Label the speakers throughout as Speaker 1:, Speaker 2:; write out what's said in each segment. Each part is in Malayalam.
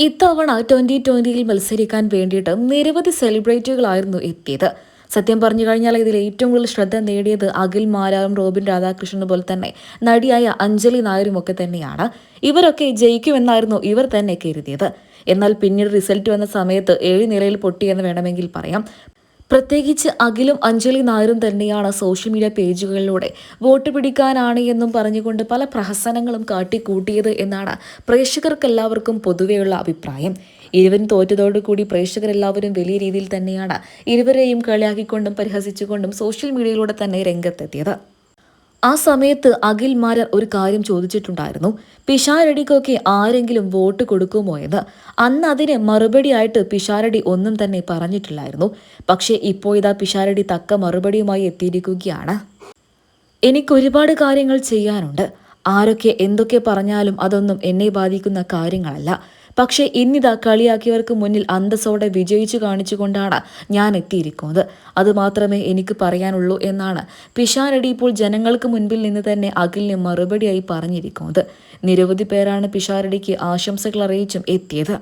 Speaker 1: ഇത്തവണ 2020 മത്സരിക്കാൻ വേണ്ടിയിട്ട് നിരവധി സെലിബ്രിറ്റികളായിരുന്നു എത്തിയത്. സത്യം പറഞ്ഞു കഴിഞ്ഞാൽ ഇതിൽ ഏറ്റവും കൂടുതൽ ശ്രദ്ധ നേടിയത് അഖിൽ മാരാറും റോബിൻ രാധാകൃഷ്ണനും പോലെ തന്നെ നടിയായ അഞ്ജലി നായരും ഒക്കെ തന്നെയാണ്. ഇവരൊക്കെ ജയിക്കുമെന്നായിരുന്നു ഇവർ തന്നെ കരുതിയത്. എന്നാൽ പിന്നീട് റിസൾട്ട് വന്ന സമയത്ത് 7 നിലയിൽ പൊട്ടിയെന്ന് വേണമെങ്കിൽ പറയാം. പ്രത്യേകിച്ച് അഖിലും അഞ്ജലി നായരും തന്നെയാണ് സോഷ്യൽ മീഡിയ പേജുകളിലൂടെ വോട്ട് പിടിക്കാനാണ് എന്നും പറഞ്ഞുകൊണ്ട് പല പ്രഹസനങ്ങളും കാട്ടിക്കൂട്ടിയത് എന്നാണ് പ്രേക്ഷകർക്കെല്ലാവർക്കും പൊതുവെയുള്ള അഭിപ്രായം. ഇരുവരും തോറ്റതോടുകൂടി പ്രേക്ഷകരെല്ലാവരും വലിയ രീതിയിൽ തന്നെയാണ് ഇരുവരെയും കളിയാക്കിക്കൊണ്ടും പരിഹസിച്ചുകൊണ്ടും സോഷ്യൽ മീഡിയയിലൂടെ തന്നെ രംഗത്തെത്തിയത്. ആ സമയത്ത് അഖിൽ മാരാർ ഒരു കാര്യം ചോദിച്ചിട്ടുണ്ടായിരുന്നു, പിഷാരടിക്കൊക്കെ ആരെങ്കിലും വോട്ട് കൊടുക്കുമോ എന്ന്. അന്ന് അതിന് മറുപടിയായിട്ട് പിഷാരടി ഒന്നും തന്നെ പറഞ്ഞിട്ടില്ലായിരുന്നു. പക്ഷേ ഇപ്പോൾ ഇതാ പിഷാരടി തക്ക മറുപടിയുമായി എത്തിയിരിക്കുകയാണ്. എനിക്കൊരുപാട് കാര്യങ്ങൾ ചെയ്യാനുണ്ട്. ആരൊക്കെ എന്തൊക്കെ പറഞ്ഞാലും അതൊന്നും എന്നെ ബാധിക്കുന്ന കാര്യങ്ങളല്ല. പക്ഷേ ഇന്നിതാ കളിയാക്കിയവർക്ക് മുന്നിൽ അന്തസ്സോടെ വിജയിച്ചു കാണിച്ചുകൊണ്ടാണ് ഞാൻ എത്തിയിരിക്കുന്നത്. അതുമാത്രമേ എനിക്ക് പറയാനുള്ളൂ എന്നാണ് പിഷാരടി ഇപ്പോൾ ജനങ്ങൾക്ക് മുൻപിൽ നിന്ന് തന്നെ അഖിലിന് മറുപടിയായി പറഞ്ഞിരിക്കുന്നത്. നിരവധി പേരാണ് പിഷാരടിക്ക് ആശംസകൾ അറിയിച്ചും എത്തിയത്.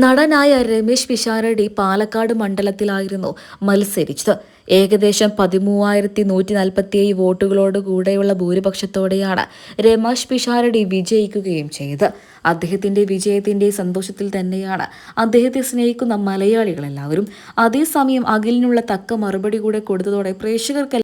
Speaker 1: നടനായ രമേശ് പിഷാരടി പാലക്കാട് മണ്ഡലത്തിലായിരുന്നു മത്സരിച്ചത്. ഏകദേശം 13,147 വോട്ടുകളോടുകൂടെയുള്ള ഭൂരിപക്ഷത്തോടെയാണ് രമേശ് പിഷാരടി വിജയിക്കുകയും ചെയ്തത്. അദ്ദേഹത്തിന്റെ വിജയത്തിന്റെ സന്തോഷത്തിൽ തന്നെയാണ് അദ്ദേഹത്തെ സ്നേഹിക്കുന്ന മലയാളികളെല്ലാവരും. അതേസമയം അഖിലിനുള്ള തക്ക മറുപടി കൂടെ കൊടുത്തതോടെ പ്രേക്ഷകർക്ക്